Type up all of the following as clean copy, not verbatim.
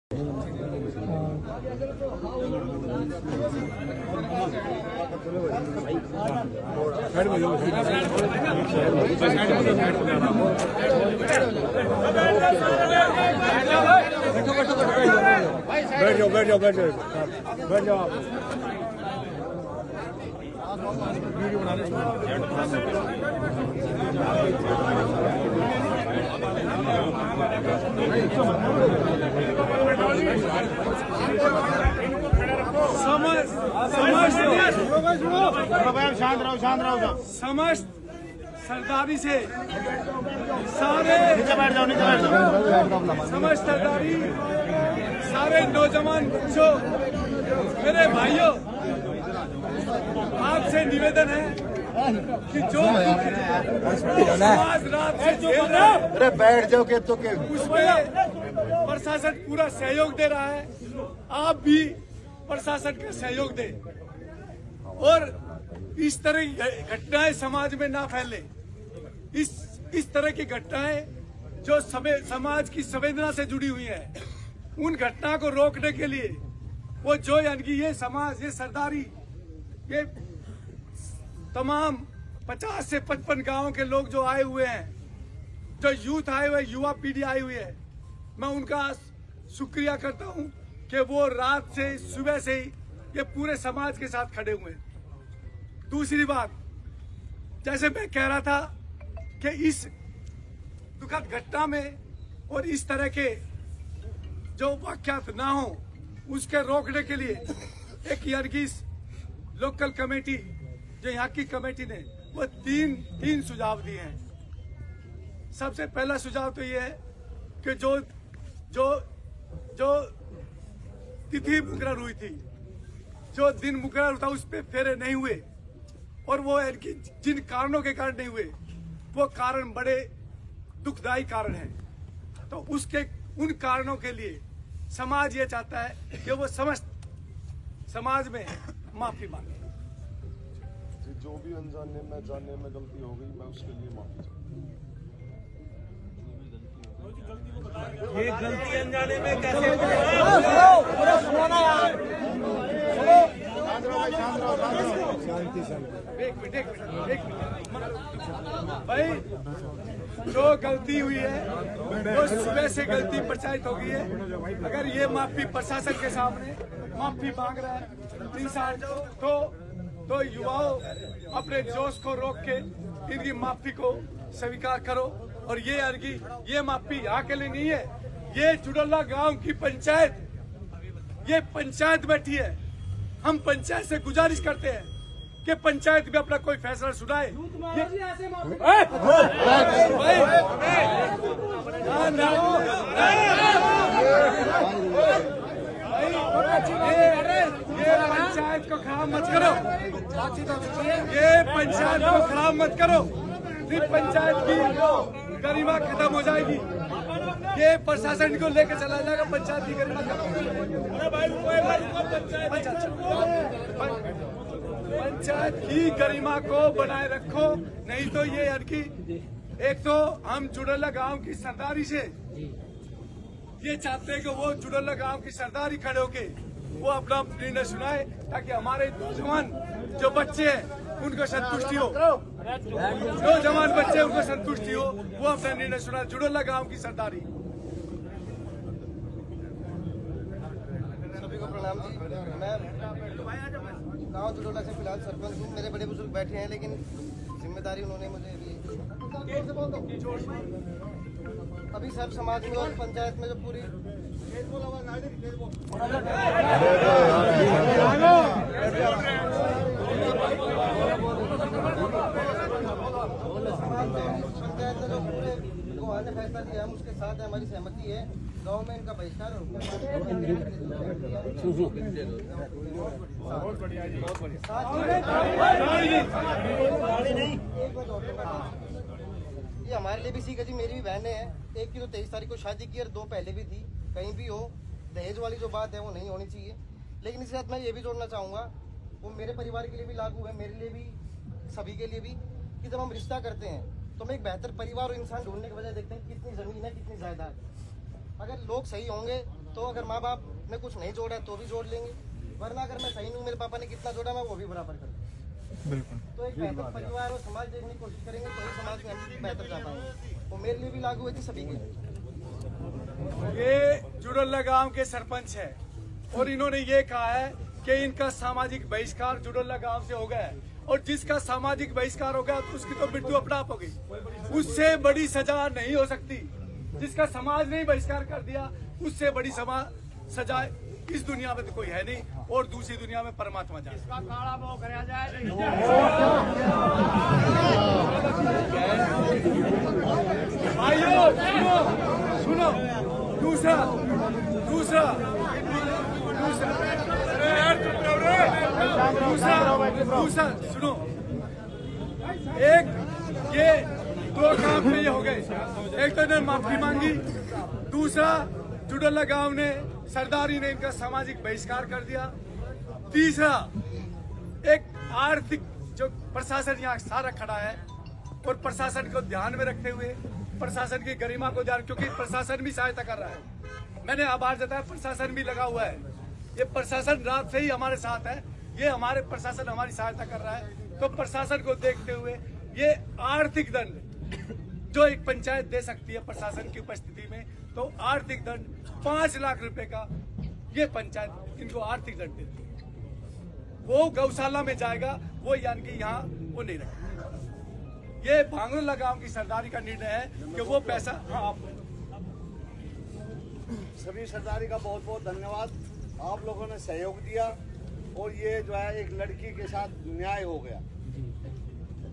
बैठ जाओ वीडियो बना रहे शांत रहो। समस्त सरदारी से सारे समस्त सरदारी सारे नौजवान बच्चों, मेरे भाइयों, आपसे निवेदन है कि जो समाज रात से झेल रहा है, अरे बैठ जाओ के तो के उसमें प्रशासन पूरा सहयोग दे रहा है। आप भी प्रशासन का सहयोग दें और इस तरह की घटनाएं समाज में ना फैले। इस तरह की घटनाएं जो समाज की संवेदना से जुड़ी हुई है, उन घटना को रोकने के लिए वो जो यानी कि ये समाज, ये सरदारी, ये तमाम 50 से 55 गांवों के लोग जो आए हुए हैं, जो यूथ आए हुए, युवा पीढ़ी आई हुई है, मैं उनका शुक्रिया करता हूं कि वो रात से सुबह से ही ये पूरे समाज के साथ खड़े हुए हैं। दूसरी बात, जैसे मैं कह रहा था कि इस दुखद घटना में और इस तरह के जो वाकयात ना हो, उसके रोकने के लिए एक यानी लोकल कमेटी, जो यहाँ की कमेटी ने वो तीन सुझाव दिए हैं। सबसे पहला सुझाव तो ये है कि जो तिथि मुकर्रर हुई थी, जो दिन मुकर्रर था, उस पर फेरे नहीं हुए और वो जिन कारणों के कारण नहीं हुए, वो कारण बड़े दुखदायी कारण हैं। तो उन कारणों के लिए समाज ये चाहता है कि वो समस्त समाज में माफी मांगे। जो भी अनजाने में जाने में गलती हो गई, मैं उसके लिए माफी चाहता हूँ। ये गलती अनजाने में कैसे एक मिनट भाई, जो गलती हुई है वो सुबह से गलती प्रचारित हो गई है। अगर ये माफी प्रशासन के सामने माफी मांग रहा है इंसान, तो युवाओं अपने जोश को रोक के इनकी माफी को स्वीकार करो। और ये माफी यहाँ के लिए नहीं है, ये जुड़ल्ला गांव की पंचायत, ये पंचायत बैठी है। हम पंचायत से गुजारिश करते हैं कि पंचायत भी अपना कोई फैसला सुनाए। ये पंचायत को खराब मत करो, ये पंचायत को खराब मत करो, फिर पंचायत की गरिमा खत्म हो जाएगी। ये प्रशासन को लेकर चला जाएगा, पंचायत की गरिमा खत्म हो जाएगी। पंचायत की गरिमा को बनाए रखो, नहीं तो ये एक तो हम जुड़ल्ला गांव की सरदारी से ये चाहते हैं कि वो जुड़ल्ला गांव की सरदारी खड़े होके वो अपना निर्णय सुनाए, ताकि हमारे नौजवान जो बच्चे हैं उनको संतुष्टि हो, नौजवान बच्चे उनको संतुष्टि हो, वो अपना निर्णय सुनाए। जुड़ल्ला गांव की सरदारी। सभी को प्रणाम जी। मैं गाँव जुड़ोला से फिलहाल सरपंच हूँ। मेरे बड़े बुजुर्ग बैठे हैं, लेकिन जिम्मेदारी उन्होंने मुझे दी। अभी सब समाज में और पंचायत में जो पूरी पंचायत ने जो पूरे गोहाल ने फैसला लिया, हम उसके साथ है, हमारी सहमति है। गाँव में इनका बहिष्कार और ये हमारे लिए भी सीख है जी। मेरी भी बहनें हैं, एक की तो 23 तारीख को शादी की और 2 पहले भी थी। कहीं भी हो, दहेज वाली जो बात है वो नहीं होनी चाहिए। लेकिन इसके साथ मैं ये भी जोड़ना चाहूँगा, वो मेरे परिवार के लिए भी लागू है, मेरे लिए भी, सभी के लिए भी, कि जब हम रिश्ता करते हैं तो हम एक बेहतर परिवार और इंसान ढूंढने के बजाय देखते हैं कितनी ज़मीन है, कितनी जायदाद। अगर लोग सही होंगे तो अगर माँ बाप ने कुछ नहीं जोड़ा तो भी जोड़ लेंगे, वरना अगर मैं सही नहीं हूँ, मेरे पापा ने कितना जोड़ा मैं वो भी बराबर कर दूँ। बिल्कुल। तो एक बेहतर परिवार और समाज देखने की कोशिश करेंगे तो ही समाज में हम बेहतर जा पाएंगे। वो मेरे लिए भी लागू है कि सभी के लिए। ये जुड़ोला गांव के सरपंच है और इन्होंने ये कहा है कि इनका सामाजिक बहिष्कार जुड़ोला गांव से हो गया है और जिसका सामाजिक बहिष्कार हो गया तो उसकी तो मृत्यु अपराध हो गई। उससे बड़ी सजा नहीं हो सकती। जिसका समाज ने बहिष्कार कर दिया उससे बड़ी सजा इस दुनिया में तो कोई है नहीं और दूसरी दुनिया में परमात्मा जाने। भाइयों सुनो दूसरा सुनो, एक ये दो काम पे ये हो गए। एक तो इन्होंने माफी मांगी, दूसरा जुड़ोला गांव ने सरदारी ने इनका सामाजिक बहिष्कार कर दिया, तीसरा एक आर्थिक जो प्रशासन यहाँ सारा खड़ा है और प्रशासन को ध्यान में रखते हुए प्रशासन की गरिमा को ध्यान, क्योंकि प्रशासन भी सहायता कर रहा है। मैंने आभार जताया, प्रशासन भी लगा हुआ है। ये प्रशासन रात से ही हमारे साथ है, ये हमारे प्रशासन हमारी सहायता कर रहा है। तो प्रशासन को देखते हुए ये आर्थिक दंड जो एक पंचायत दे सकती है प्रशासन की उपस्थिति में, तो आर्थिक दंड 5 लाख रुपए का ये पंचायत इनको आर्थिक दंड देती है। वो गौशाला में जाएगा, वो यानी कि यहाँ वो नहीं रखेगा। ये भांगरोला गांव की सरदारी का निर्णय है कि वो पैसा सभी सरदारी का बहुत बहुत धन्यवाद। आप लोगों ने सहयोग दिया और ये जो है एक लड़की के साथ न्याय हो गया।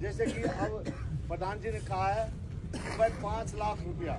जैसे कि अब प्रधान जी ने कहा है कि भाई 5 लाख रुपया